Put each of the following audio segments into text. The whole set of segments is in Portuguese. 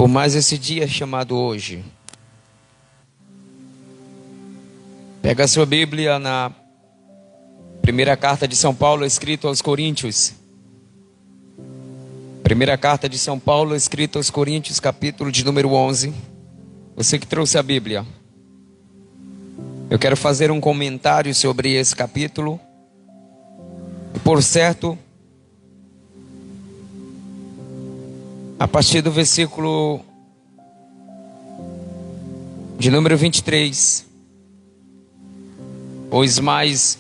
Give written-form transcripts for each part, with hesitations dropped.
por mais esse dia chamado hoje. Pega a sua Bíblia na primeira carta de São Paulo, escrita aos Coríntios. Primeira carta de São Paulo, escrita aos Coríntios, capítulo de número 11. Você que trouxe a Bíblia. Eu quero fazer um comentário sobre esse capítulo. E por certo, a partir do versículo de número 23, os mais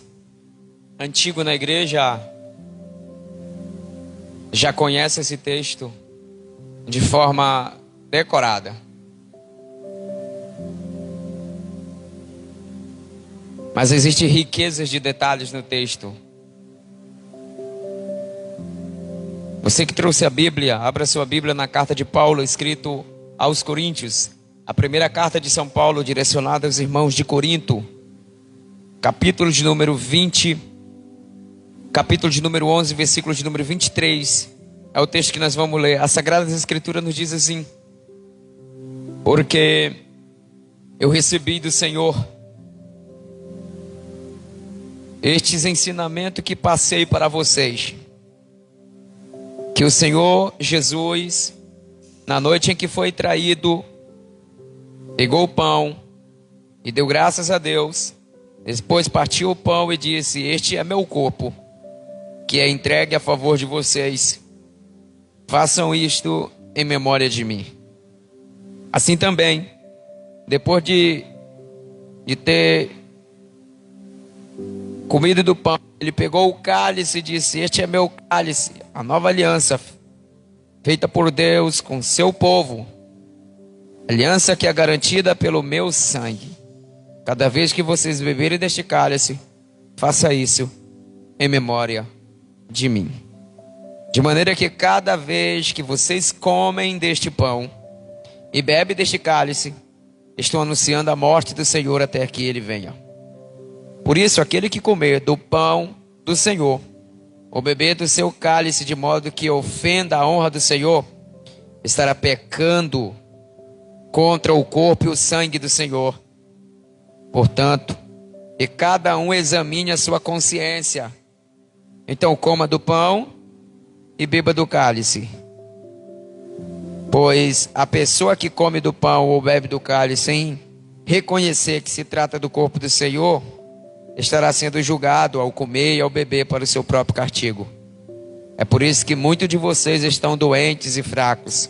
antigos na igreja já conhecem esse texto de forma decorada. Mas existem riquezas de detalhes no texto. Você que trouxe a Bíblia, abra sua Bíblia na carta de Paulo, escrito aos Coríntios. A primeira carta de São Paulo, direcionada aos irmãos de Corinto. Capítulo de número 20, capítulo de número 11, versículo de número 23. É o texto que nós vamos ler. A Sagrada Escritura nos diz assim: porque eu recebi do Senhor estes ensinamentos que passei para vocês. Que o Senhor Jesus, na noite em que foi traído, pegou o pão e deu graças a Deus. Depois partiu o pão e disse: este é meu corpo, que é entregue a favor de vocês. Façam isto em memória de mim. Assim também, depois de ter comido do pão, ele pegou o cálice e disse: este é meu cálice, a nova aliança feita por Deus com seu povo, aliança que é garantida pelo meu sangue. Cada vez que vocês beberem deste cálice, faça isso em memória de mim. De maneira que cada vez que vocês comem deste pão e bebem deste cálice, estão anunciando a morte do Senhor até que ele venha. Por isso, aquele que comer do pão do Senhor, ou beber do seu cálice de modo que ofenda a honra do Senhor, estará pecando contra o corpo e o sangue do Senhor. Portanto, que cada um examine a sua consciência. Então coma do pão e beba do cálice. Pois a pessoa que come do pão ou bebe do cálice sem reconhecer que se trata do corpo do Senhor, estará sendo julgado ao comer e ao beber para o seu próprio castigo. É por isso que muitos de vocês estão doentes e fracos,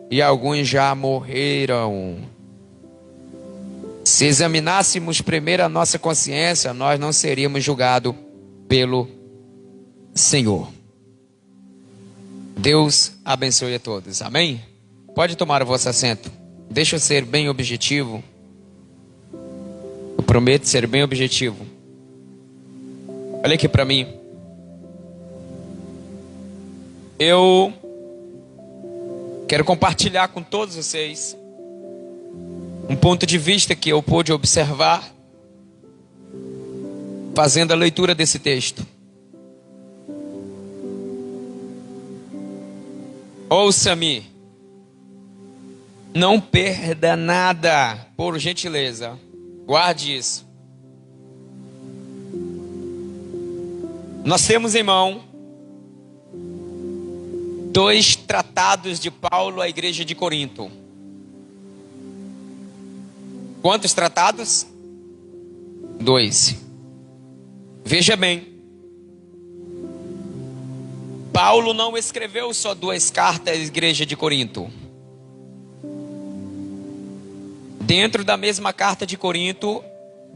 e alguns já morreram. Se examinássemos primeiro a nossa consciência, nós não seríamos julgados pelo Senhor. Deus abençoe a todos. Amém? Pode tomar o vosso assento. Deixa eu ser bem objetivo. Eu prometo ser bem objetivo. Olha aqui para mim. Eu quero compartilhar com todos vocês um ponto de vista que eu pude observar fazendo a leitura desse texto. Ouça-me. Não perda nada, por gentileza. Guarde isso. Nós temos em mão 2 tratados de Paulo à igreja de Corinto. Quantos tratados? 2. Veja bem, Paulo não escreveu só 2 cartas à igreja de Corinto. Dentro da mesma carta de Corinto,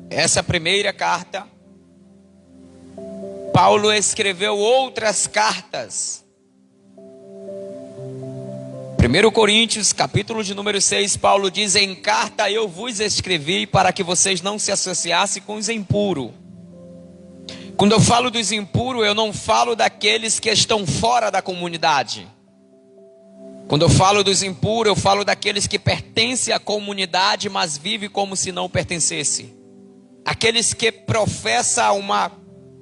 essa primeira carta, Paulo escreveu outras cartas. 1 Coríntios, capítulo de número 6, Paulo diz: em carta eu vos escrevi para que vocês não se associassem com os impuros. Quando eu falo dos impuros, eu não falo daqueles que estão fora da comunidade. Quando eu falo dos impuros, eu falo daqueles que pertencem à comunidade, mas vivem como se não pertencesse. Aqueles que professam uma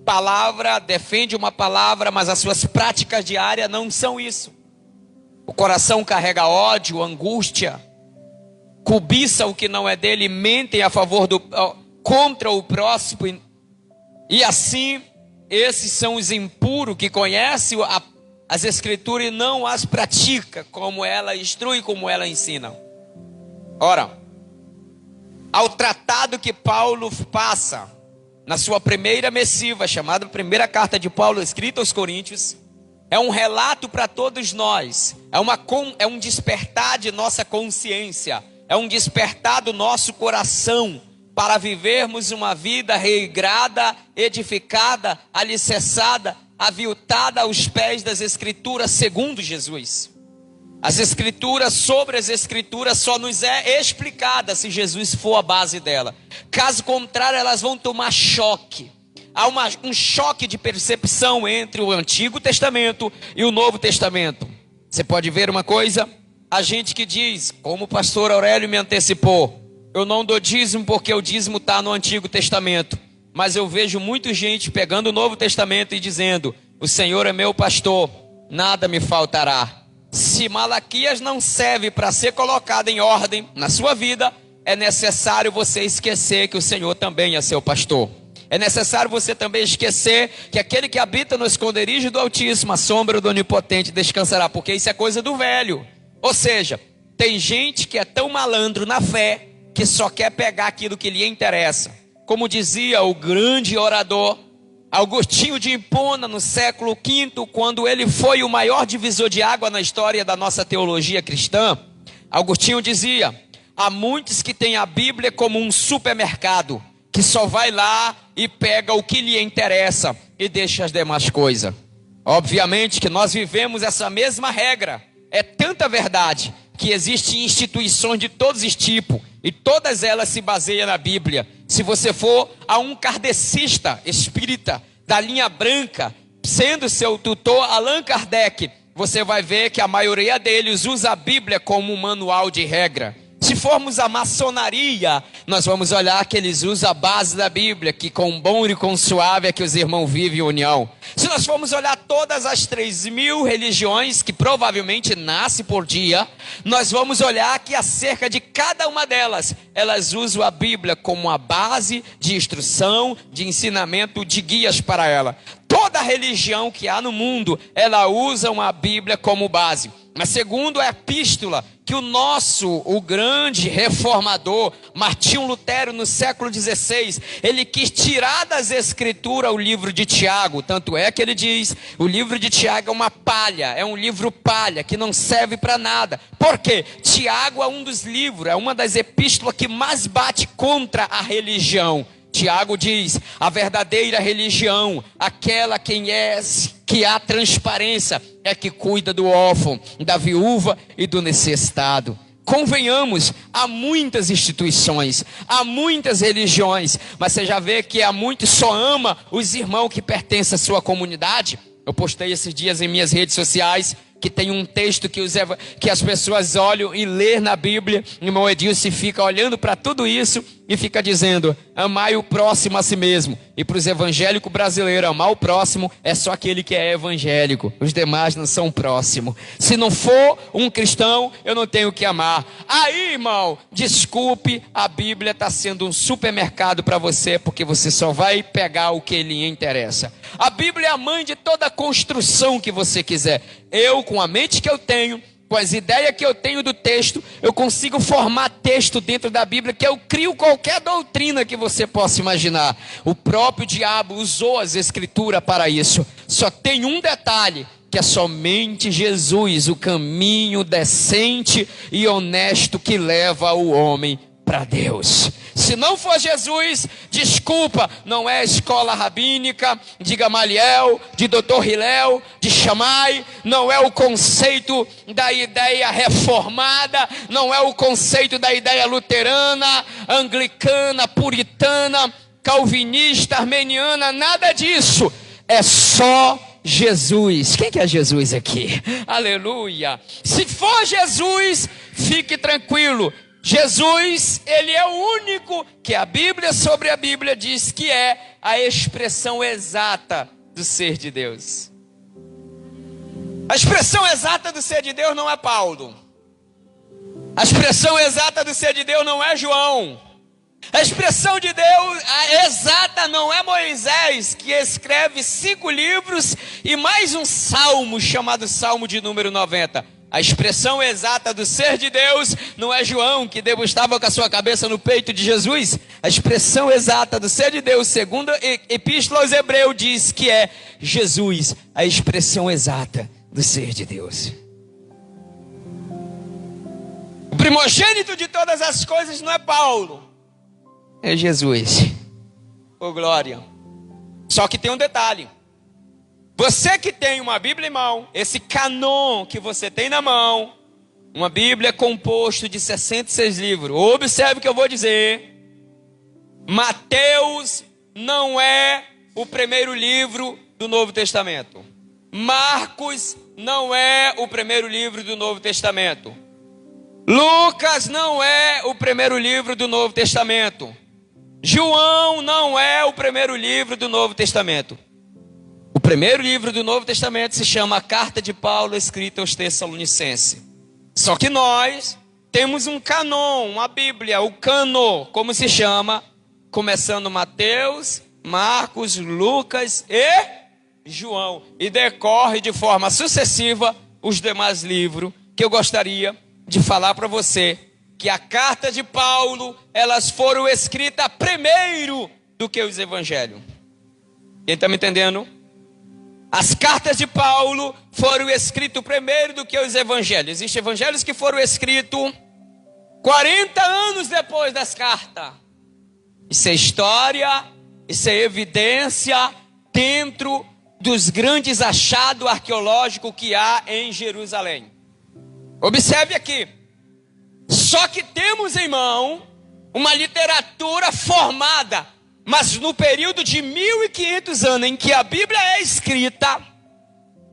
palavra, defendem uma palavra, mas as suas práticas diárias não são isso. O coração carrega ódio, angústia, cobiça o que não é dele, mentem a favor contra o próximo. E assim, esses são os impuros que conhecem as escrituras e não as pratica, como ela instrui, como ela ensina. Ora, ao tratado que Paulo passa na sua primeira missiva, chamada primeira carta de Paulo, escrita aos Coríntios, é um relato para todos nós, é um despertar de nossa consciência, é um despertar do nosso coração, para vivermos uma vida regrada, edificada, alicerçada, aviltada aos pés das Escrituras segundo Jesus. As Escrituras, sobre as Escrituras, só nos é explicada se Jesus for a base dela. Caso contrário, elas vão tomar choque. Há um choque de percepção entre o Antigo Testamento e o Novo Testamento. Você pode ver uma coisa? A gente que diz, como o pastor Aurélio me antecipou, eu não dou dízimo porque o dízimo está no Antigo Testamento. Mas eu vejo muita gente pegando o Novo Testamento e dizendo, o Senhor é meu pastor, nada me faltará. Se Malaquias não serve para ser colocado em ordem na sua vida, é necessário você esquecer que o Senhor também é seu pastor. É necessário você também esquecer que aquele que habita no esconderijo do Altíssimo, a sombra do Onipotente descansará, porque isso é coisa do velho. Ou seja, tem gente que é tão malandro na fé, que só quer pegar aquilo que lhe interessa. Como dizia o grande orador Agostinho de Hipona, no século V, quando ele foi o maior divisor de água na história da nossa teologia cristã, Agostinho dizia, há muitos que têm a Bíblia como um supermercado, que só vai lá e pega o que lhe interessa e deixa as demais coisas. Obviamente que nós vivemos essa mesma regra, é tanta verdade, que existem instituições de todos os tipos, e todas elas se baseiam na Bíblia. Se você for a um kardecista espírita da linha branca, sendo seu tutor Allan Kardec, você vai ver que a maioria deles usa a Bíblia como um manual de regra. Se formos à maçonaria, nós vamos olhar que eles usam a base da Bíblia, que com bom e com suave é que os irmãos vivem em união. Se nós formos olhar todas as 3.000 religiões que provavelmente nascem por dia, nós vamos olhar que acerca de cada uma delas, elas usam a Bíblia como a base de instrução, de ensinamento, de guias para ela. Toda religião que há no mundo, ela usa a Bíblia como base. Mas segundo a epístola que o grande reformador Martinho Lutero, no século XVI, ele quis tirar das escrituras o livro de Tiago. Tanto é que ele diz, o livro de Tiago é uma palha, é um livro palha, que não serve para nada. Por quê? Tiago é um dos livros, é uma das epístolas que mais bate contra a religião. Tiago diz, a verdadeira religião, aquela que há transparência, é que cuida do órfão, da viúva e do necessitado. Convenhamos, há muitas instituições, há muitas religiões, mas você já vê que há muitos só ama os irmãos que pertencem à sua comunidade. Eu postei esses dias em minhas redes sociais, que tem um texto que as pessoas olham e lêem na Bíblia, e o irmão Edilson fica olhando para tudo isso e fica dizendo, amai o próximo a si mesmo. E para os evangélicos brasileiros, amar o próximo é só aquele que é evangélico, os demais não são próximos. Se não for um cristão, eu não tenho que amar. Aí, irmão, desculpe, a Bíblia está sendo um supermercado para você, porque você só vai pegar o que lhe interessa. A Bíblia é a mãe de toda a construção que você quiser. Eu, com a mente que eu tenho, com as ideias que eu tenho do texto, eu consigo formar texto dentro da Bíblia, que eu crio qualquer doutrina que você possa imaginar. O próprio diabo usou as escrituras para isso. Só tem um detalhe, que é somente Jesus, o caminho decente e honesto que leva o homem para Deus. Se não for Jesus, desculpa, não é a escola rabínica de Gamaliel, de Dr. Hillel, de Shammai, não é o conceito da ideia reformada, não é o conceito da ideia luterana, anglicana, puritana, calvinista, armeniana, nada disso. É só Jesus. Quem que é Jesus aqui? Aleluia. Se for Jesus, fique tranquilo. Jesus, ele é o único que a Bíblia sobre a Bíblia diz que é a expressão exata do ser de Deus. A expressão exata do ser de Deus não é Paulo. A expressão exata do ser de Deus não é João. A expressão de Deus exata não é Moisés, que escreve 5 livros e mais um salmo chamado Salmo de número 90. A expressão exata do ser de Deus não é João, que degustava com a sua cabeça no peito de Jesus. A expressão exata do ser de Deus, segundo a Epístola aos Hebreus, diz que é Jesus, a expressão exata do ser de Deus. O primogênito de todas as coisas não é Paulo, é Jesus. Oh, glória. Só que tem um detalhe. Você que tem uma Bíblia em mão, esse canon que você tem na mão, uma Bíblia composto de 66 livros. Observe o que eu vou dizer. Mateus não é o primeiro livro do Novo Testamento. Marcos não é o primeiro livro do Novo Testamento. Lucas não é o primeiro livro do Novo Testamento. João não é o primeiro livro do Novo Testamento. O primeiro livro do Novo Testamento se chama a Carta de Paulo, escrita aos Tessalonicenses. Só que nós temos um canon, uma Bíblia, o cano, como se chama, começando Mateus, Marcos, Lucas e João. E decorre de forma sucessiva os demais livros que eu gostaria de falar para você. Que a carta de Paulo, elas foram escritas primeiro do que os evangelhos. Quem está me entendendo? As cartas de Paulo foram escritas primeiro do que os evangelhos. Existem evangelhos que foram escritos 40 anos depois das cartas. Isso é história, isso é evidência dentro dos grandes achados arqueológicos que há em Jerusalém. Observe aqui. Só que temos em mão uma literatura formada, mas no período de 1500 anos em que a Bíblia é escrita,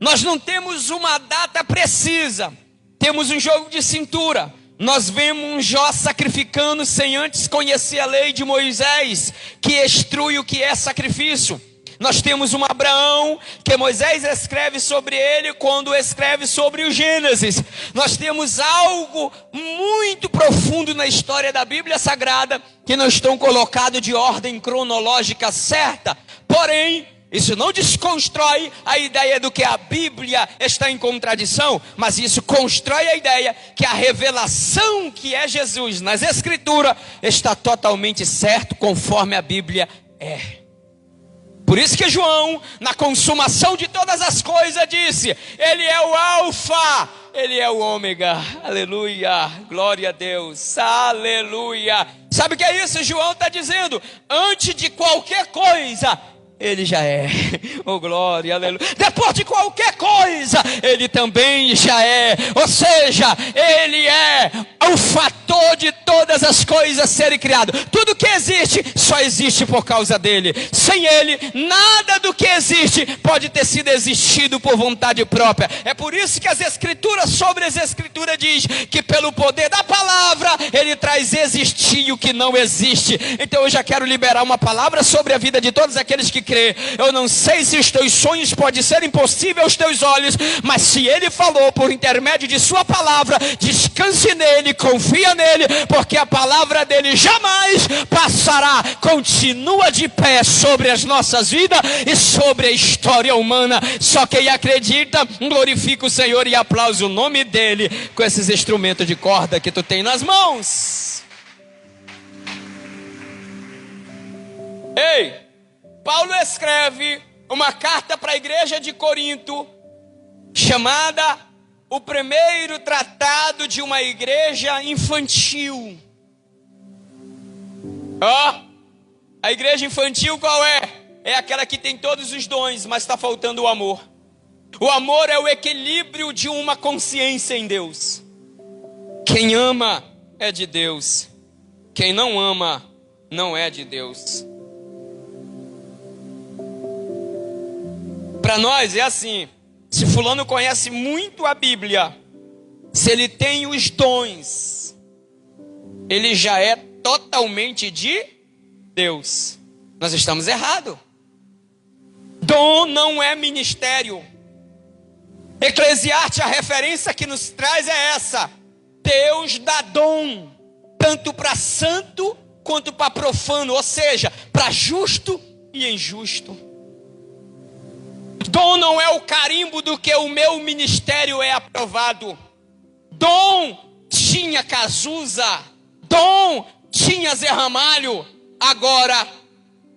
nós não temos uma data precisa, temos um jogo de cintura. Nós vemos um Jó sacrificando sem antes conhecer a lei de Moisés, que instrui o que é sacrifício. Nós temos um Abraão, que Moisés escreve sobre ele quando escreve sobre o Gênesis. Nós temos algo muito profundo na história da Bíblia Sagrada, que não estão colocados de ordem cronológica certa. Porém, isso não desconstrói a ideia do que a Bíblia está em contradição, mas isso constrói a ideia que a revelação que é Jesus nas Escrituras está totalmente certo conforme a Bíblia é. Por isso que João, na consumação de todas as coisas, disse: Ele é o Alfa, Ele é o Ômega. Aleluia, glória a Deus, aleluia. Sabe o que é isso? João está dizendo: antes de qualquer coisa, Ele já é. Oh, glória, aleluia. Depois de qualquer coisa, Ele também já é. Ou seja, Ele é o fator de todas as coisas serem criadas. Tudo que existe, só existe por causa dEle. Sem Ele, nada do que existe pode ter sido existido por vontade própria. É por isso que as Escrituras, sobre as Escrituras, diz que pelo poder da palavra, Ele traz existir o que não existe. Então eu já quero liberar uma palavra sobre a vida de todos aqueles que crê. Eu não sei se os teus sonhos podem ser impossíveis aos teus olhos, mas se Ele falou por intermédio de sua palavra, descanse nele, confia nele, porque a palavra dele jamais passará. Continua de pé sobre as nossas vidas e sobre a história humana. Só quem acredita, glorifica o Senhor e aplaude o nome dele com esses instrumentos de corda que tu tem nas mãos. Ei! Paulo escreve uma carta para a igreja de Corinto, chamada o primeiro tratado de uma igreja infantil. A igreja infantil qual é? É aquela que tem todos os dons, mas está faltando o amor. O amor é o equilíbrio de uma consciência em Deus. Quem ama é de Deus. Quem não ama não é de Deus. Para nós é assim: se fulano conhece muito a Bíblia, se ele tem os dons, ele já é totalmente de Deus. Nós estamos errados. Dom não é ministério. Eclesiastes, a referência que nos traz é essa: Deus dá dom, tanto para santo quanto para profano, ou seja, para justo e injusto. Dom não é o carimbo do que o meu ministério é aprovado. Dom tinha Cazuza, dom tinha Zé Ramalho. Agora,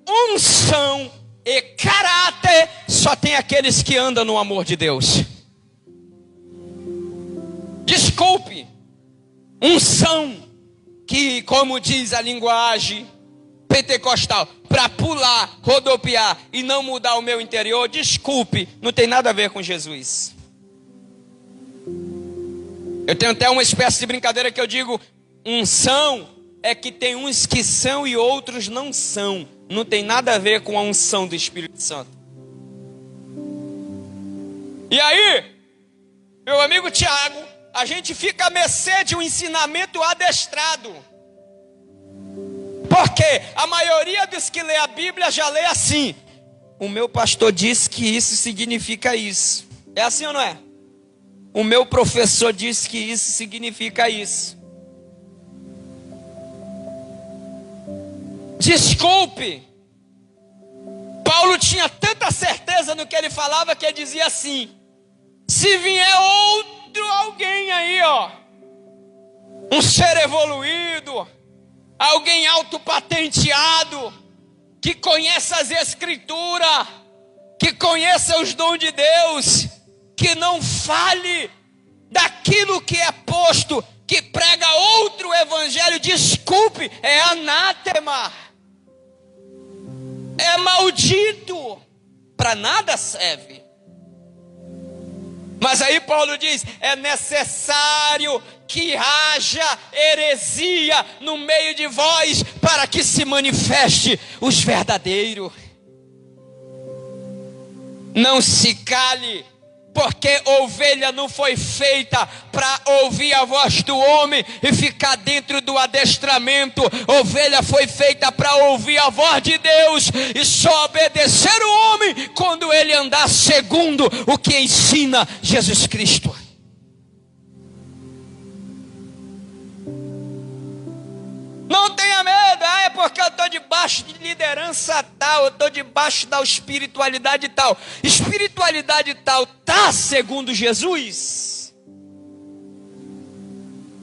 unção e caráter só tem aqueles que andam no amor de Deus. Desculpe, unção que, como diz a linguagem pentecostal, para pular, rodopiar e não mudar o meu interior, desculpe, não tem nada a ver com Jesus. Eu tenho até uma espécie de brincadeira que eu digo: unção é que tem uns que são e outros não são. Não tem nada a ver com a unção do Espírito Santo. E aí, meu amigo Tiago, a gente fica à mercê de um ensinamento adestrado. Porque a maioria dos que lê a Bíblia já lê assim: o meu pastor disse que isso significa isso. É assim ou não é? O meu professor disse que isso significa isso. Desculpe, Paulo tinha tanta certeza no que ele falava que ele dizia assim: se vier outro alguém aí, ó, um ser evoluído, alguém autopatenteado, que conheça as escrituras, que conheça os dons de Deus, que não fale daquilo que é posto, que prega outro evangelho, desculpe, é anátema, é maldito, para nada serve. Mas aí Paulo diz: é necessário que haja heresia no meio de vós, para que se manifeste os verdadeiros. Não se cale, porque ovelha não foi feita para ouvir a voz do homem e ficar dentro do adestramento. Ovelha foi feita para ouvir a voz de Deus e só obedecer o homem quando ele andar segundo o que ensina Jesus Cristo. Não tenha medo, é porque eu estou debaixo de liderança tal, eu estou debaixo da espiritualidade tal. Espiritualidade tal está segundo Jesus?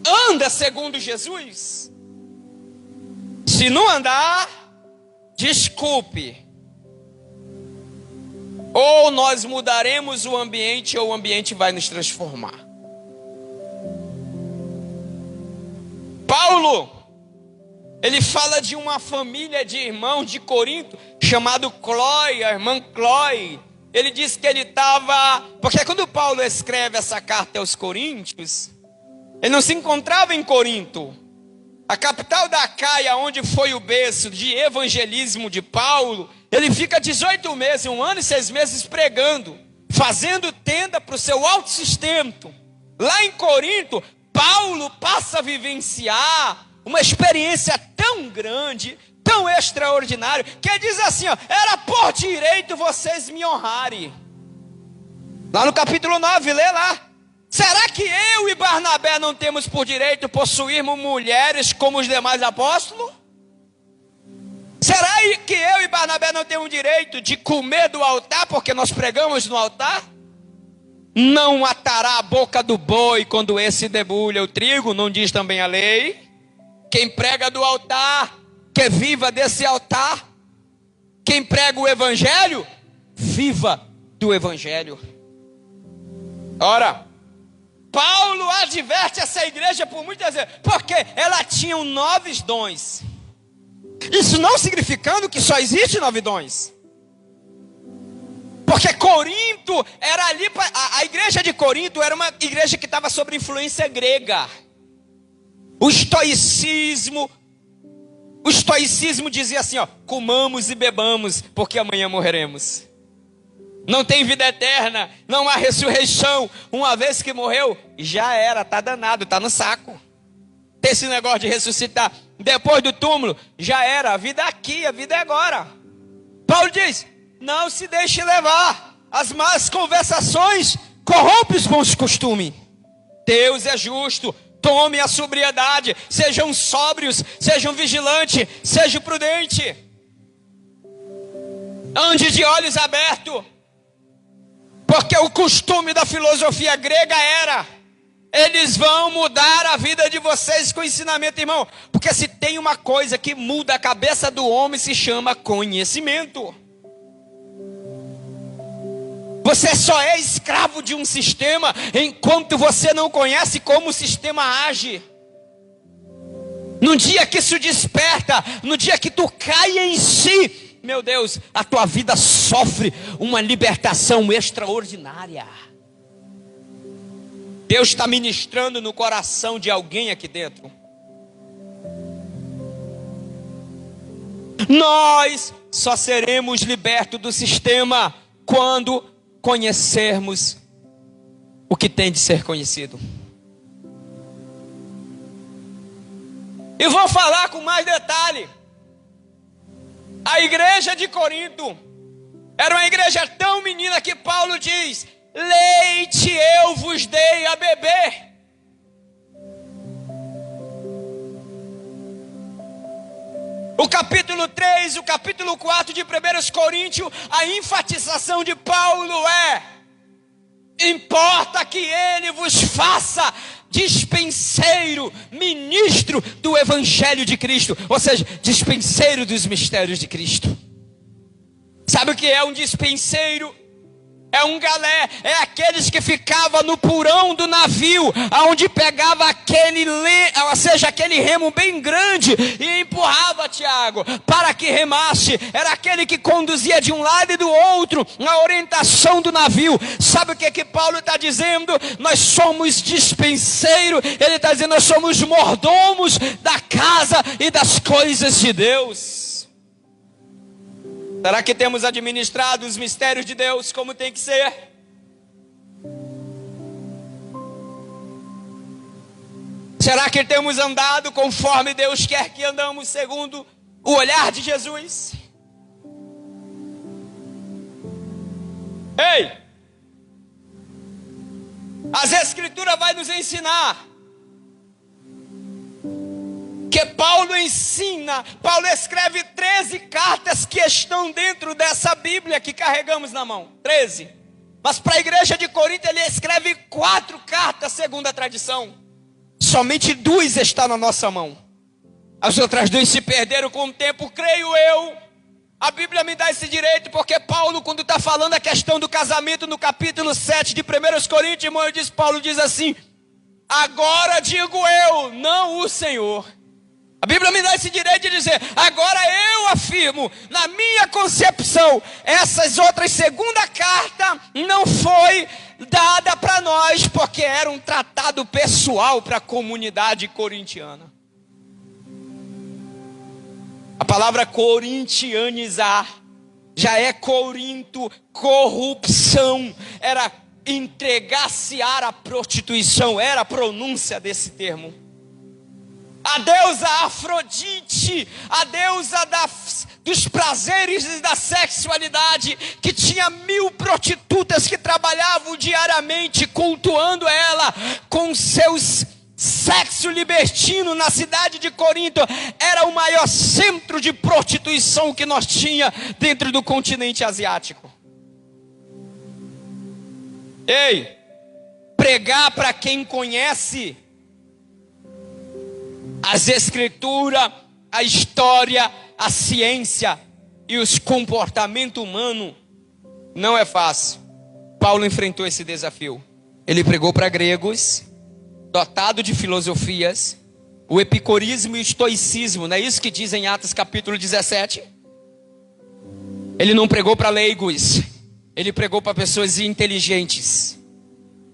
Anda segundo Jesus? Se não andar, desculpe. Ou nós mudaremos o ambiente, ou o ambiente vai nos transformar. Paulo, ele fala de uma família de irmãos de Corinto, chamado Clói, a irmã Clói. Ele diz que ele estava... Porque quando Paulo escreve essa carta aos Coríntios, ele não se encontrava em Corinto, a capital da Acaia, onde foi o berço de evangelismo de Paulo. Ele fica 18 meses, 1 ano e 6 meses pregando, fazendo tenda para o seu autossustento. Lá em Corinto, Paulo passa a vivenciar uma experiência tão grande, tão extraordinária, que ele diz assim, ó: era por direito vocês me honrarem. Lá no capítulo 9, lê lá. Será que eu e Barnabé não temos por direito possuirmos mulheres como os demais apóstolos? Será que eu e Barnabé não temos direito de comer do altar, porque nós pregamos no altar? Não atará a boca do boi quando esse debulha o trigo, não diz também a lei? Quem prega do altar, que viva desse altar. Quem prega o evangelho, viva do evangelho. Ora, Paulo adverte essa igreja por muitas vezes, porque ela tinha 9 dons. Isso não significando que só existe 9 dons. Porque Corinto era ali, a igreja de Corinto era uma igreja que estava sob influência grega. O estoicismo dizia assim, ó: comamos e bebamos, porque amanhã morreremos. Não tem vida eterna, não há ressurreição. Uma vez que morreu, já era, tá danado, tá no saco. Tem esse negócio de ressuscitar depois do túmulo, já era, a vida é aqui, a vida é agora. Paulo diz: não se deixe levar. As más conversações corrompe os bons costumes. Deus é justo. Tome a sobriedade. Sejam sóbrios, sejam vigilantes, sejam prudentes. Ande de olhos abertos. Porque o costume da filosofia grega era: eles vão mudar a vida de vocês com ensinamento, irmão. Porque se tem uma coisa que muda a cabeça do homem, se chama conhecimento. Você só é escravo de um sistema enquanto você não conhece como o sistema age. No dia que isso desperta, no dia que tu cai em si, meu Deus, a tua vida sofre uma libertação extraordinária. Deus está ministrando no coração de alguém aqui dentro. Nós só seremos libertos do sistema quando conhecermos o que tem de ser conhecido. E vou falar com mais detalhe. A igreja de Corinto era uma igreja tão menina que Paulo diz: leite eu vos dei a beber. O capítulo 3, o capítulo 4 de 1 Coríntios, a enfatização de Paulo é: importa que ele vos faça dispenseiro, ministro do Evangelho de Cristo, ou seja, dispenseiro dos mistérios de Cristo. Sabe o que é um dispenseiro? É um galé, é aqueles que ficavam no porão do navio, aonde pegava aquele remo bem grande e empurrava Tiago para que remasse. Era aquele que conduzia de um lado e do outro a orientação do navio. Sabe o que Paulo está dizendo? Nós somos dispenseiro. Ele está dizendo: nós somos mordomos da casa e das coisas de Deus. Será que temos administrado os mistérios de Deus como tem que ser? Será que temos andado conforme Deus quer que andamos, segundo o olhar de Jesus? Ei! As Escrituras vai nos ensinar que Paulo ensina, Paulo escreve 13 cartas que estão dentro dessa Bíblia que carregamos na mão, 13. Mas para a igreja de Corinto ele escreve 4 cartas segundo a tradição. Somente 2 estão na nossa mão. As outras 2 se perderam com o tempo, creio eu. A Bíblia me dá esse direito, porque Paulo, quando está falando a questão do casamento, no capítulo 7 de 1 Coríntios, irmão, Paulo diz assim: agora digo eu, não o Senhor. A Bíblia me dá esse direito de dizer: agora eu afirmo, na minha concepção, essas outras segunda carta não foi dada para nós, porque era um tratado pessoal para a comunidade corintiana. A palavra corintianizar já é Corinto, corrupção, era entregar-se à prostituição, era a pronúncia desse termo. A deusa Afrodite, a deusa dos prazeres e da sexualidade, que tinha 1000 prostitutas que trabalhavam diariamente cultuando ela com seus sexo libertino na cidade de Corinto. Era o maior centro de prostituição que nós tinha dentro do continente asiático. Ei, pregar para quem conhece as Escrituras, a história, a ciência e os comportamentos humanos não é fácil. Paulo enfrentou esse desafio. Ele pregou para gregos, dotado de filosofias, o epicurismo e o estoicismo, não é isso que diz em Atos capítulo 17? Ele não pregou para leigos, ele pregou para pessoas inteligentes,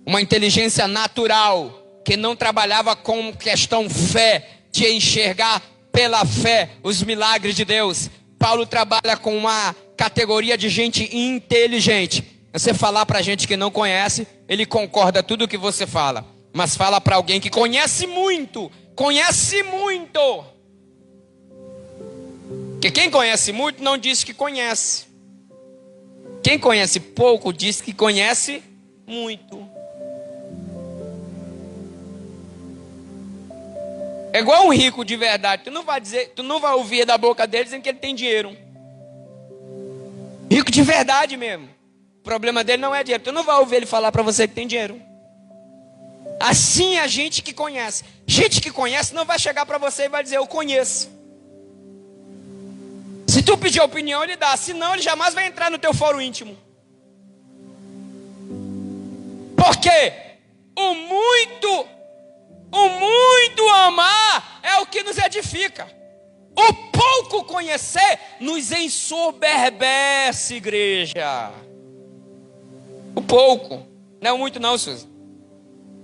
uma inteligência natural, que não trabalhava com questão fé, de enxergar pela fé os milagres de Deus. Paulo trabalha com uma categoria de gente inteligente. Você falar para gente que não conhece, ele concorda tudo o que você fala. Mas fala para alguém que conhece muito. Porque quem conhece muito não diz que conhece. Quem conhece pouco diz que conhece muito. É igual um rico de verdade. Tu não vai ouvir da boca dele dizendo que ele tem dinheiro. Rico de verdade mesmo. O problema dele não é dinheiro. Tu não vai ouvir ele falar para você que tem dinheiro. Assim é a gente que conhece. Gente que conhece não vai chegar para você e vai dizer, eu conheço. Se tu pedir opinião, ele dá. Senão, ele jamais vai entrar no teu fórum íntimo. Porque o muito amar é o que nos edifica. O pouco conhecer nos ensoberbece, igreja. O pouco. Não é muito não, Suzy.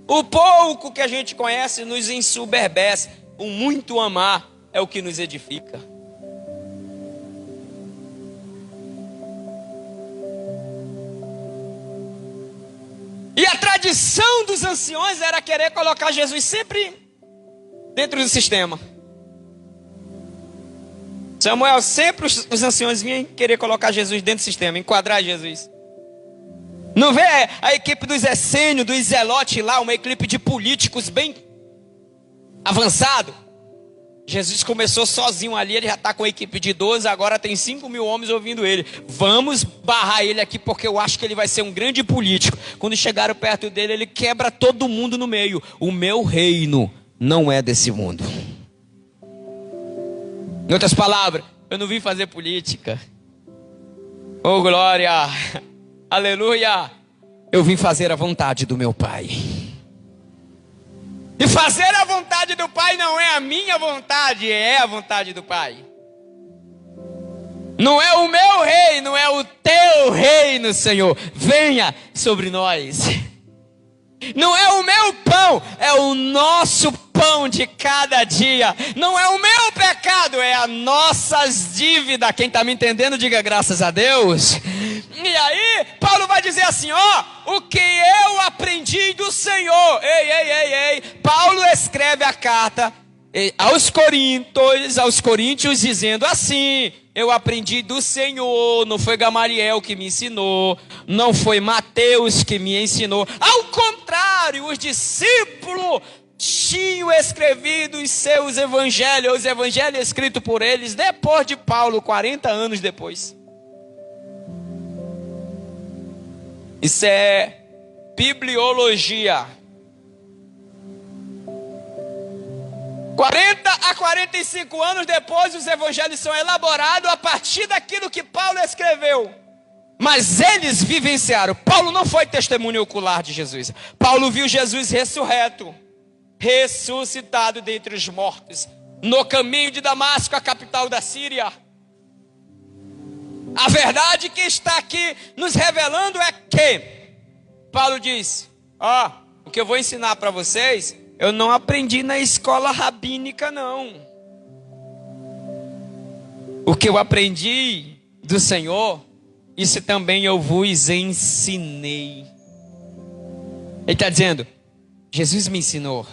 O pouco que a gente conhece nos ensoberbece. O muito amar é o que nos edifica. E a tradição dos anciões era querer colocar Jesus sempre dentro do sistema. Samuel, sempre os anciões vinham querer colocar Jesus dentro do sistema, enquadrar Jesus. Não vê a equipe dos essênios, dos zelotes lá, uma equipe de políticos bem avançado. Jesus começou sozinho ali, ele já está com a equipe de 12, agora tem 5.000 homens ouvindo ele. Vamos barrar ele aqui porque eu acho que ele vai ser um grande político. Quando chegaram perto dele, ele quebra todo mundo no meio. O meu reino não é desse mundo. Em outras palavras, eu não vim fazer política. Oh glória, aleluia. Eu vim fazer a vontade do meu Pai. E fazer a vontade do Pai não é a minha vontade, é a vontade do Pai. Não é o meu reino, é o teu reino, Senhor. Venha sobre nós. Não é o meu pão, é o nosso pão de cada dia. Não é o meu pecado, é as nossas dívidas. Quem está me entendendo, diga graças a Deus. E aí, Paulo vai dizer assim, ó, o que eu aprendi do Senhor. Ei. Paulo escreve a carta aos coríntios dizendo assim, eu aprendi do Senhor, não foi Gamaliel que me ensinou, não foi Mateus que me ensinou. Ao contrário, os discípulos tinham escrevido os seus evangelhos, os evangelhos escritos por eles depois de Paulo, 40 anos depois. Isso é bibliologia. 40 a 45 anos depois, os evangelhos são elaborados a partir daquilo que Paulo escreveu. Mas eles vivenciaram. Paulo não foi testemunho ocular de Jesus. Paulo viu Jesus ressurreto, ressuscitado dentre os mortos, no caminho de Damasco, a capital da Síria. A verdade que está aqui nos revelando é que Paulo diz, o que eu vou ensinar para vocês, eu não aprendi na escola rabínica não. O que eu aprendi do Senhor, isso também eu vos ensinei. Ele está dizendo, Jesus me ensinou.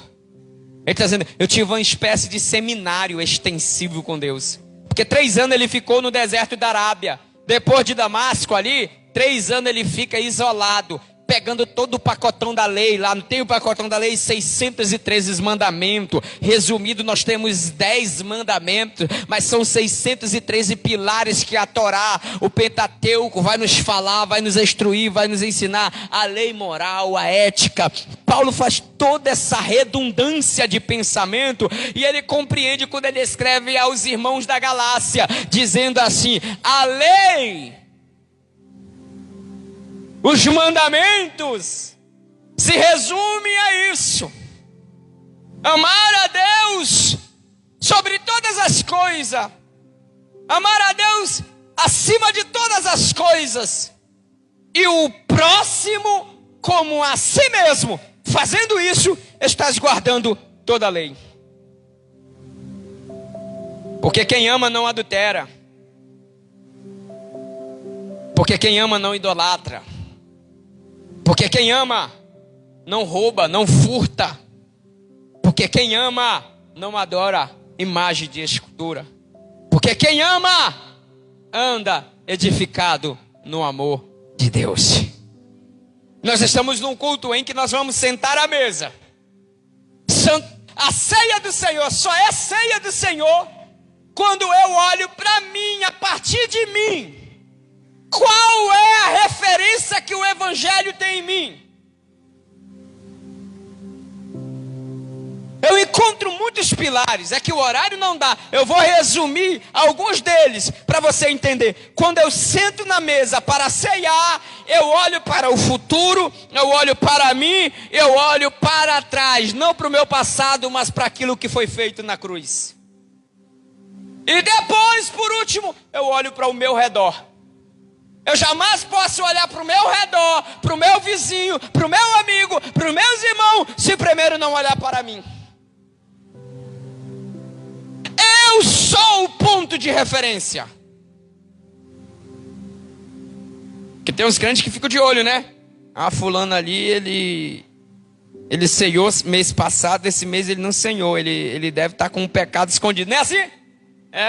Ele está dizendo, eu tive uma espécie de seminário extensivo com Deus. Porque 3 anos ele ficou no deserto da Arábia. Depois de Damasco ali, 3 anos ele fica isolado, pegando todo o pacotão da lei. Lá não tem o pacotão da lei, 613 mandamentos. Resumido, nós temos 10 mandamentos, mas são 613 pilares que a Torá, o Pentateuco, vai nos falar, vai nos instruir, vai nos ensinar a lei moral, a ética. Paulo faz toda essa redundância de pensamento e ele compreende quando ele escreve aos irmãos da Galácia, dizendo assim, a lei, os mandamentos se resumem a isso: amar a Deus sobre todas as coisas, amar a Deus acima de todas as coisas, e o próximo como a si mesmo. Fazendo isso, estás guardando toda a lei. Porque quem ama não adultera, porque quem ama não idolatra, porque quem ama não rouba, não furta, porque quem ama não adora imagem de escultura, porque quem ama anda edificado no amor de Deus. Nós estamos num culto em que nós vamos sentar à mesa. A ceia do Senhor só é ceia do Senhor quando eu olho para mim, a partir de mim. Qual é a referência que o Evangelho tem em mim? Eu encontro muitos pilares, é que o horário não dá. Eu vou resumir alguns deles para você entender. Quando eu sento na mesa para ceiar, eu olho para o futuro, eu olho para mim, eu olho para trás. Não para o meu passado, mas para aquilo que foi feito na cruz. E depois, por último, eu olho para o meu redor. Eu jamais posso olhar para o meu redor, para o meu vizinho, para o meu amigo, para os meus irmãos, se primeiro não olhar para mim. Eu sou o ponto de referência. Porque tem uns crentes que ficam de olho, né? Ah, fulano ali, ele ceiou mês passado, esse mês ele não ceiou. Ele deve estar com um pecado escondido. Não é assim?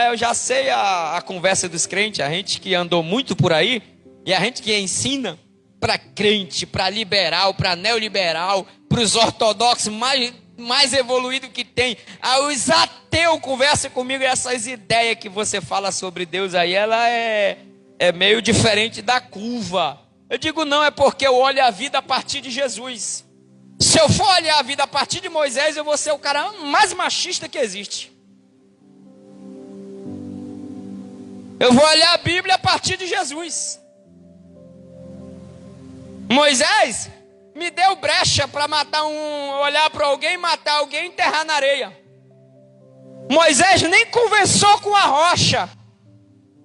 Eu já sei a conversa dos crentes, a gente que andou muito por aí, e a gente que ensina para crente, para liberal, para neoliberal, para os ortodoxos mais evoluído que tem. Os ateus conversam comigo, e essas ideias que você fala sobre Deus aí, ela é meio diferente da curva. Eu digo não, é porque eu olho a vida a partir de Jesus. Se eu for olhar a vida a partir de Moisés, eu vou ser o cara mais machista que existe. Eu vou olhar a Bíblia a partir de Jesus. Moisés me deu brecha para olhar para alguém, matar alguém e enterrar na areia. Moisés nem conversou com a rocha.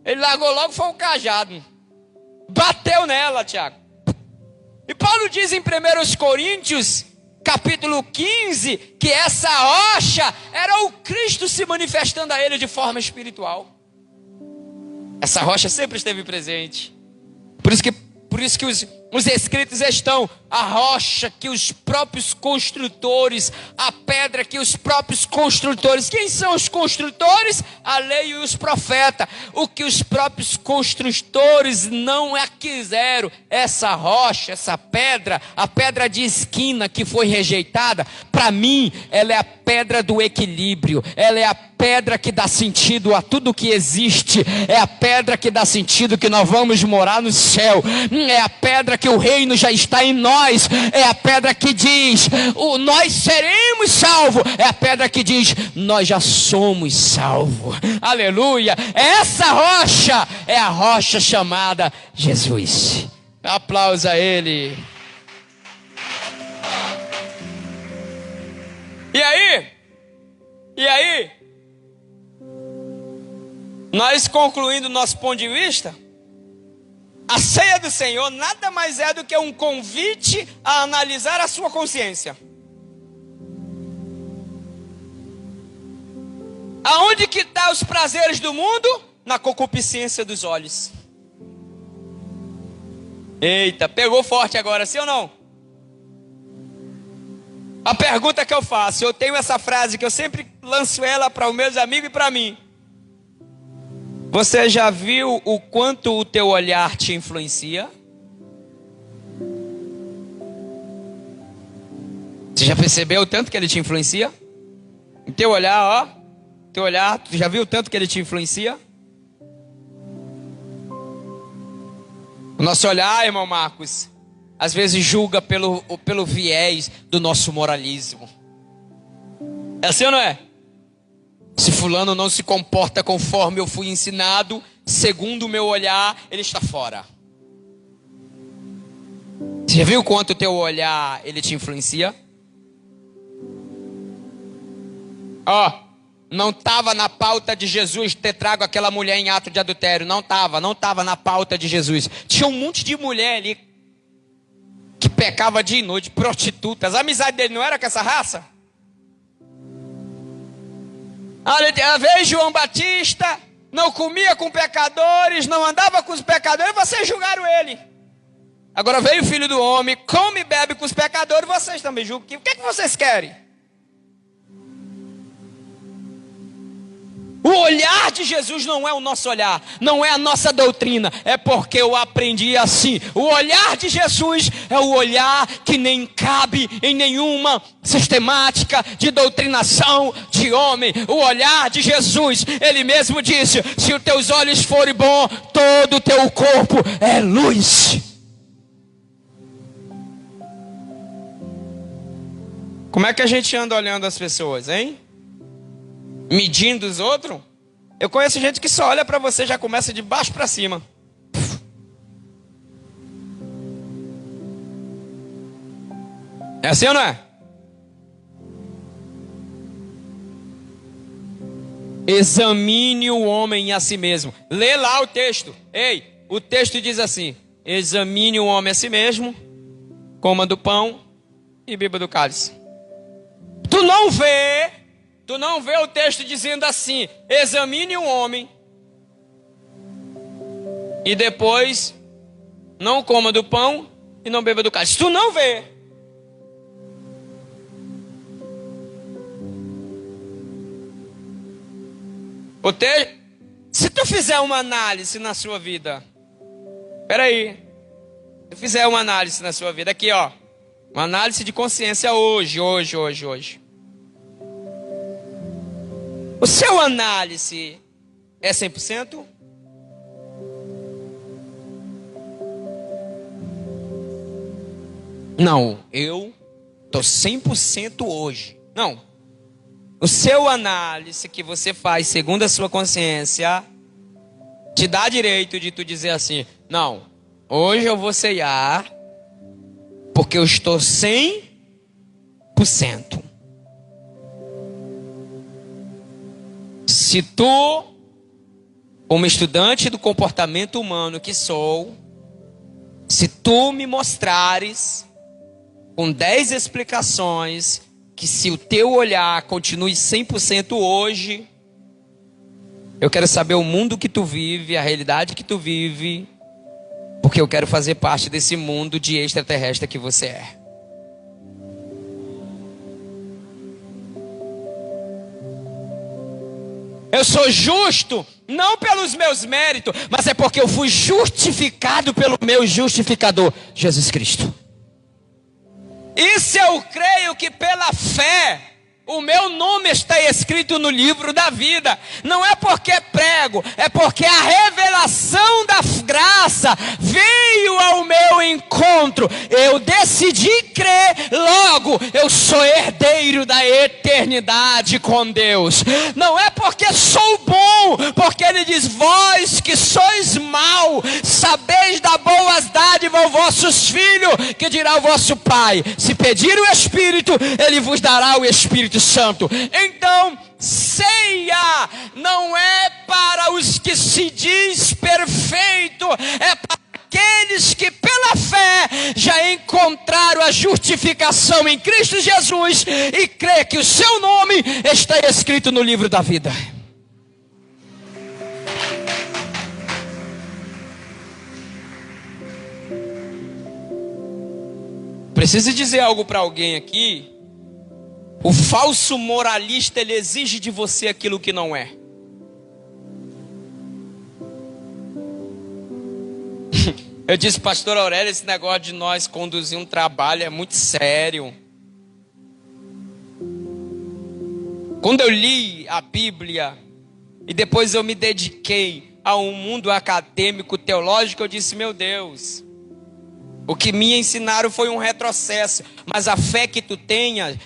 Ele largou logo, foi o cajado. Bateu nela, Tiago. E Paulo diz em 1 Coríntios, capítulo 15, que essa rocha era o Cristo se manifestando a ele de forma espiritual. Essa rocha sempre esteve presente. Por isso que os escritos estão: a rocha que os próprios construtores, a pedra que os próprios construtores. Quem são os construtores? A lei e os profetas. O que os próprios construtores não quiseram, essa rocha, essa pedra, a pedra de esquina que foi rejeitada, para mim, ela é a pedra do equilíbrio, ela é a pedra que dá sentido a tudo que existe, é a pedra que dá sentido que nós vamos morar no céu, é a pedra que o reino já está em nós, é a pedra que diz, nós seremos salvos, é a pedra que diz, nós já somos salvos, aleluia. Essa rocha é a rocha chamada Jesus. Aplausos a Ele. E aí, nós concluindo nosso ponto de vista, a ceia do Senhor nada mais é do que um convite a analisar a sua consciência. Aonde que estão os prazeres do mundo? Na concupiscência dos olhos. Eita, pegou forte agora, sim ou não? A pergunta que eu faço, eu tenho essa frase que eu sempre lanço ela para os meus amigos e para mim. Você já viu o quanto o teu olhar te influencia? Você já percebeu o tanto que ele te influencia? O teu olhar, teu olhar, tu já viu o tanto que ele te influencia? O nosso olhar, irmão Marcos, às vezes julga pelo viés do nosso moralismo. É assim ou não é? Se fulano não se comporta conforme eu fui ensinado, segundo o meu olhar, ele está fora. Você já viu quanto o teu olhar ele te influencia? Não estava na pauta de Jesus ter trago aquela mulher em ato de adultério. Não estava na pauta de Jesus. Tinha um monte de mulher ali que pecava dia e noite, prostitutas. A amizade dele não era com essa raça? Veio João Batista, não comia com pecadores, não andava com os pecadores, vocês julgaram ele. Agora veio o Filho do Homem, come e bebe com os pecadores, vocês também julgam. O que é que vocês querem? O olhar de Jesus não é o nosso olhar, não é a nossa doutrina, é porque eu aprendi assim. O olhar de Jesus é o olhar que nem cabe em nenhuma sistemática de doutrinação de homem. O olhar de Jesus, ele mesmo disse: se os teus olhos forem bons, todo o teu corpo é luz. Como é que a gente anda olhando as pessoas, hein? Medindo os outros? Eu conheço gente que só olha para você e já começa de baixo para cima. É assim ou não é? Examine o homem a si mesmo. Lê lá o texto. Ei, o texto diz assim: examine o homem a si mesmo, coma do pão e beba do cálice. Tu não vê o texto dizendo assim: examine o homem e depois não coma do pão e não beba do cálice. Tu não vê. Se tu fizer uma análise na sua vida, peraí, se tu fizer uma análise na sua vida, aqui ó, uma análise de consciência hoje. O seu análise é 100%? Não, eu tô 100% hoje. Não. O seu análise que você faz segundo a sua consciência te dá direito de tu dizer assim: não, hoje eu vou ceiar porque eu estou 100%. Se tu, como estudante do comportamento humano que sou, se tu me mostrares com 10 explicações que se o teu olhar continue 100% hoje, eu quero saber o mundo que tu vive, a realidade que tu vive, porque eu quero fazer parte desse mundo de extraterrestre que você é. Eu sou justo, não pelos meus méritos, mas é porque eu fui justificado pelo meu justificador, Jesus Cristo. Isso eu creio que pela fé, o meu nome está escrito no livro da vida. Não é porque prego, é porque a revelação da graça veio ao meu encontro. Eu decidi crer, logo eu sou herdeiro da eternidade com Deus. Não é porque sou bom, porque ele diz: vós que sois mau, sabeis dar boas dádivas aos vossos filhos, que dirá o vosso pai: se pedir o Espírito, ele vos dará o Espírito Santo. Então, ceia não é para os que se diz perfeito, é para aqueles que pela fé já encontraram a justificação em Cristo Jesus e crê que o seu nome está escrito no livro da vida. Preciso dizer algo para alguém aqui. O falso moralista, ele exige de você aquilo que não é. Eu disse: pastor Aurélio, esse negócio de nós conduzir um trabalho é muito sério. Quando eu li a Bíblia e depois eu me dediquei a um mundo acadêmico, teológico, eu disse: meu Deus, o que me ensinaram foi um retrocesso. Mas a fé que tu tenhas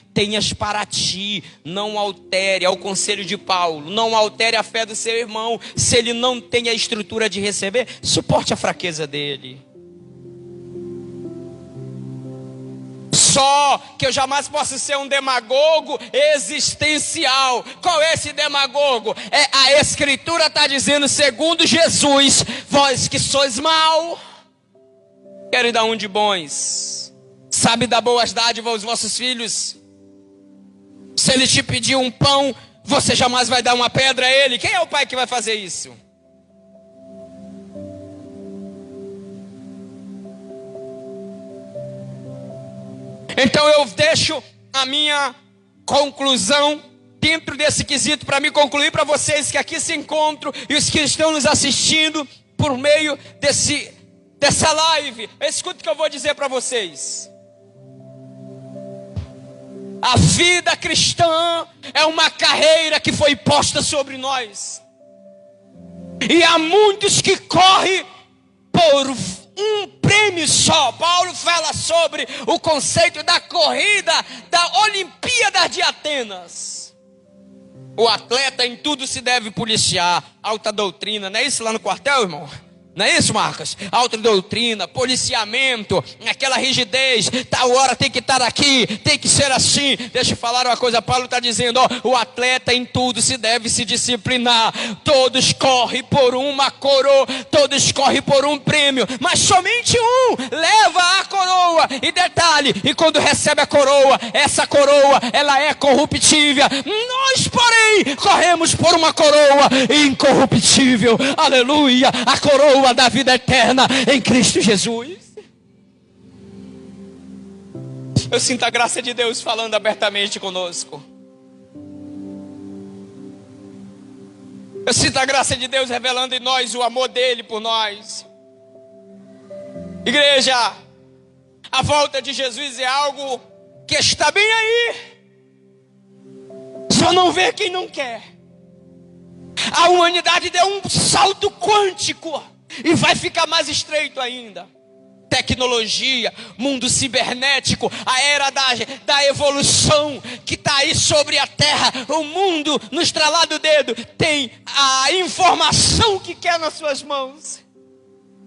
para ti. Não altere, é o conselho de Paulo. Não altere a fé do seu irmão. Se ele não tem a estrutura de receber, suporte a fraqueza dele. Só que eu jamais posso ser um demagogo existencial. Qual é esse demagogo? A Escritura está dizendo, segundo Jesus: vós que sois mau, querem dar um de bons, sabe dar boas dádivas aos vossos filhos. Se ele te pedir um pão, você jamais vai dar uma pedra a ele. Quem é o pai que vai fazer isso? Então eu deixo a minha conclusão dentro desse quesito, para me concluir para vocês que aqui se encontram e os que estão nos assistindo por meio dessa live, escuta o que eu vou dizer para vocês. A vida cristã é uma carreira que foi posta sobre nós. E há muitos que correm por um prêmio só. Paulo fala sobre o conceito da corrida da Olimpíada de Atenas. O atleta em tudo se deve policiar. Alta doutrina, não é isso lá no quartel, irmão? Não é isso, Marcos? Alta doutrina, policiamento, aquela rigidez, tal hora tem que estar aqui, tem que ser assim. Deixa eu falar uma coisa, Paulo está dizendo, ó, o atleta em tudo se deve se disciplinar. Todos correm por uma coroa, todos correm por um prêmio, mas somente um leva a coroa. E detalhe, e quando recebe a coroa, essa coroa, ela é corruptível. Nós, porém, corremos por uma coroa incorruptível. Aleluia, a coroa da vida eterna em Cristo Jesus. Eu sinto a graça de Deus falando abertamente conosco. Eu sinto a graça de Deus revelando em nós o amor dele por nós. Igreja, a volta de Jesus é algo que está bem aí. Só não vê quem não quer. A humanidade deu um salto quântico e vai ficar mais estreito ainda. Tecnologia, mundo cibernético, a era da evolução que está aí sobre a terra. O mundo, no estralar do dedo, tem a informação que quer nas suas mãos.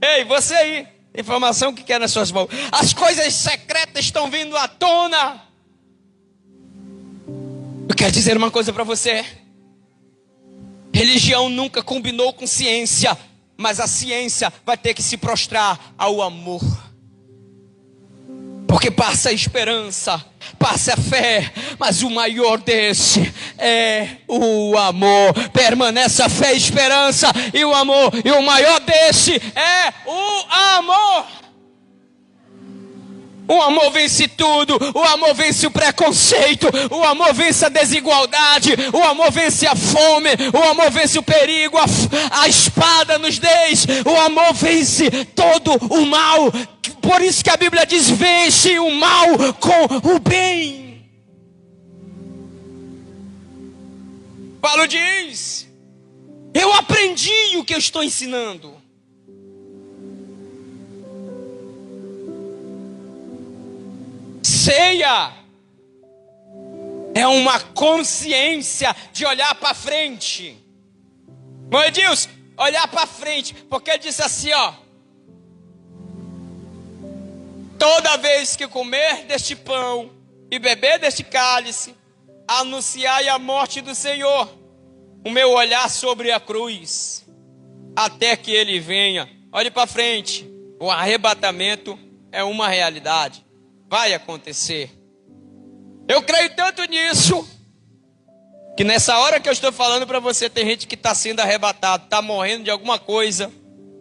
Ei, você aí, informação que quer nas suas mãos. As coisas secretas estão vindo à tona. Eu quero dizer uma coisa para você. Religião nunca combinou com ciência. Mas a ciência vai ter que se prostrar ao amor. Porque passa a esperança, passa a fé, mas o maior desse é o amor. Permanece a fé, a esperança e o amor. E o maior desse é o amor. O amor vence tudo, o amor vence o preconceito, o amor vence a desigualdade, o amor vence a fome, o amor vence o perigo, a espada nos dentes, o amor vence todo o mal. Por isso que a Bíblia diz, vence o mal com o bem. Paulo diz, eu aprendi o que eu estou ensinando. Ceia é uma consciência de olhar para frente. Meu Deus, olhar para frente, porque ele disse assim, ó: toda vez que comer deste pão e beber deste cálice, anunciai a morte do Senhor. O meu olhar sobre a cruz, até que ele venha. Olhe para frente. O arrebatamento é uma realidade. Vai acontecer. Eu creio tanto nisso, que nessa hora que eu estou falando para você, tem gente que está sendo arrebatado, está morrendo de alguma coisa,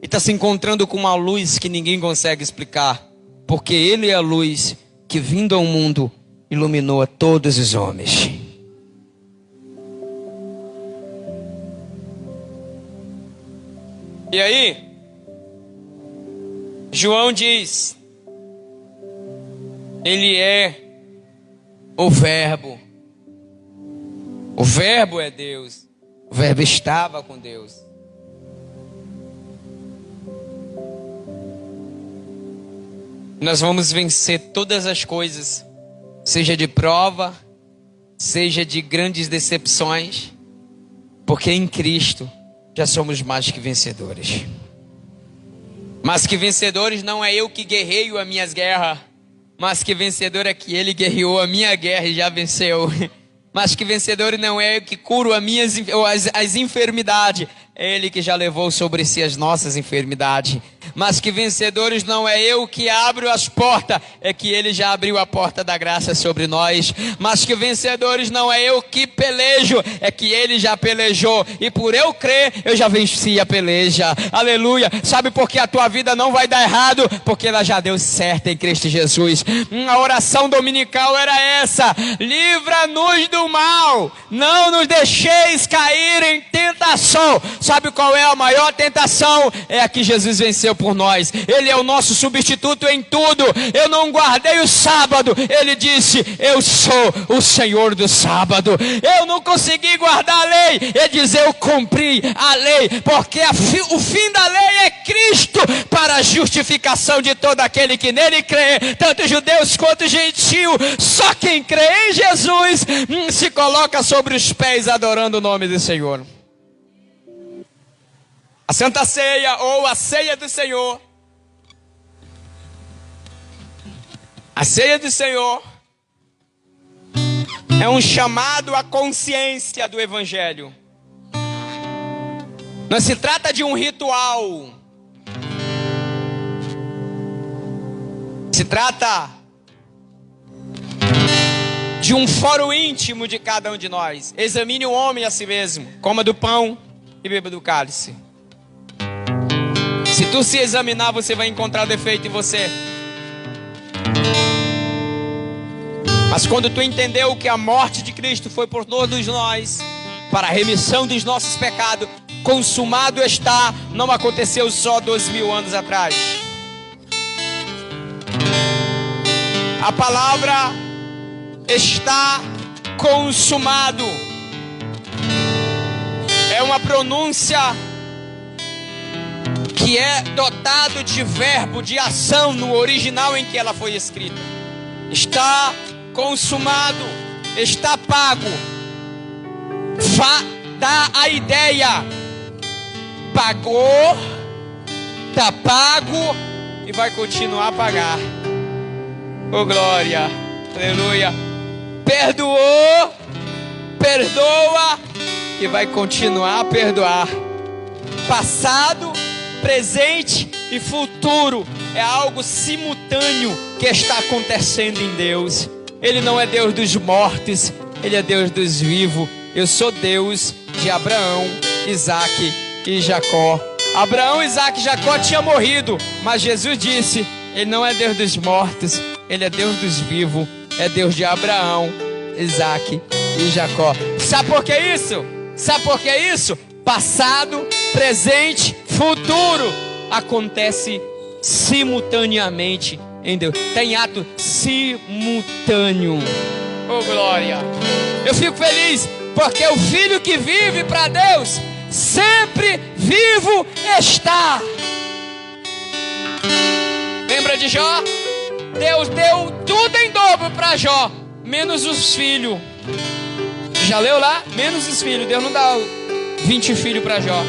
e está se encontrando com uma luz que ninguém consegue explicar. Porque ele é a luz que, vindo ao mundo, iluminou a todos os homens. E aí, João diz, ele é o Verbo. O Verbo é Deus. O Verbo estava com Deus. Nós vamos vencer todas as coisas, seja de prova, seja de grandes decepções, porque em Cristo já somos mais que vencedores. Mas que vencedores não é eu que guerreio as minhas guerras, mas que vencedor é que ele guerreou a minha guerra e já venceu. Mas que vencedor não é eu que curo as enfermidades, é ele que já levou sobre si as nossas enfermidades. mas que vencedores não é eu que abro as portas, é que Ele já abriu a porta da graça sobre nós. Mas que vencedores não é eu que pelejo, é que Ele já pelejou, e por eu crer, eu já venci a peleja. Aleluia. Sabe por que a tua vida não vai dar errado? Porque ela já deu certo em Cristo Jesus. A oração dominical era essa: livra-nos do mal, não nos deixeis cair em tentação. Sabe qual é a maior tentação? É a que Jesus venceu por nós. Ele é o nosso substituto em tudo. Eu não guardei o sábado, Ele disse: eu sou o Senhor do sábado. Eu não consegui guardar a lei, Ele diz: eu cumpri a lei, porque o fim da lei é Cristo, para a justificação de todo aquele que nele crê, tanto judeus quanto gentios. Só quem crê em Jesus se coloca sobre os pés adorando o nome do Senhor. A Santa Ceia, ou a ceia do Senhor, a ceia do Senhor é um chamado à consciência do Evangelho. Não se trata de um ritual, se trata de um fórum íntimo de cada um de nós. Examine o homem a si mesmo, coma do pão e beba do cálice. Se tu se examinar, você vai encontrar defeito em você. Mas quando tu entendeu que a morte de Cristo foi por todos nós, para a remissão dos nossos pecados, consumado está, não aconteceu só 2000 anos atrás. A palavra está consumado é uma pronúncia que é dotado de verbo, de ação no original em que ela foi escrita. Está consumado, está pago. Dá a ideia: pagou, está pago e vai continuar a pagar. Oh glória, aleluia. Perdoou, perdoa e vai continuar a perdoar. Passado, presente e futuro é algo simultâneo que está acontecendo em Deus. Ele não é Deus dos mortos, Ele é Deus dos vivos. Eu sou Deus de Abraão, Isaque e Jacó. Abraão, Isaque e Jacó tinham morrido, mas Jesus disse: Ele não é Deus dos mortos, Ele é Deus dos vivos. É Deus de Abraão, Isaque e Jacó. Sabe por que isso? Sabe por que isso? Passado, presente, futuro acontece simultaneamente em Deus. Tem ato simultâneo. Oh glória! Eu fico feliz porque o filho que vive para Deus sempre vivo está. Lembra de Jó? Deus deu tudo em dobro para Jó, menos os filhos. Já leu lá? Menos os filhos. Deus não dá 20 filhos para Jó.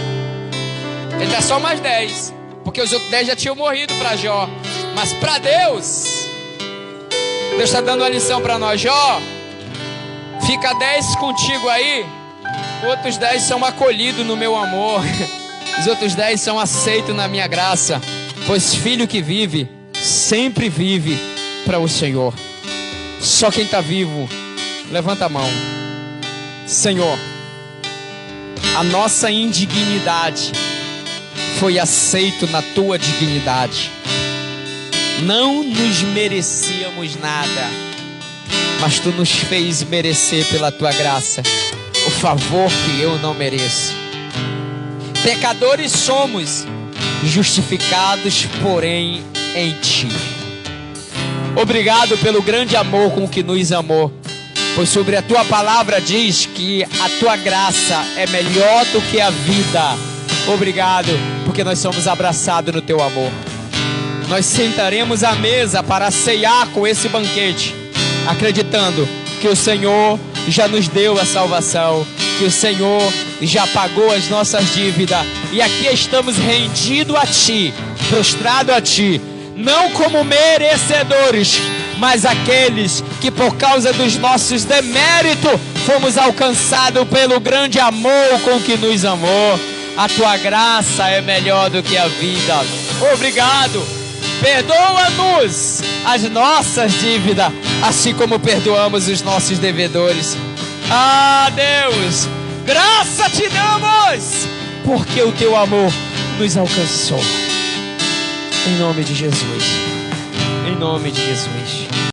Ele dá só mais 10, porque os outros 10 já tinham morrido para Jó. Mas para Deus, Deus está dando uma lição para nós. Jó, fica 10 contigo aí, outros 10 são acolhidos no meu amor, os outros 10 são aceitos na minha graça. Pois filho que vive, sempre vive para o Senhor. Só quem está vivo, levanta a mão. Senhor, a nossa indignidade foi aceito na tua dignidade. Não nos merecíamos nada, mas tu nos fez merecer pela tua graça o favor que eu não mereço. Pecadores somos, justificados, porém, em ti. Obrigado pelo grande amor com que nos amou, pois sobre a tua palavra diz que a tua graça é melhor do que a vida. Obrigado, porque nós somos abraçados no teu amor. Nós sentaremos à mesa para ceiar com esse banquete, acreditando que o Senhor já nos deu a salvação, que o Senhor já pagou as nossas dívidas, e aqui estamos rendidos a ti, prostrados a ti, não como merecedores, mas aqueles que por causa dos nossos deméritos fomos alcançados pelo grande amor com que nos amou. A tua graça é melhor do que a vida. Obrigado. Perdoa-nos as nossas dívidas, assim como perdoamos os nossos devedores. Ah, Deus, graça te damos, porque o teu amor nos alcançou. Em nome de Jesus. Em nome de Jesus.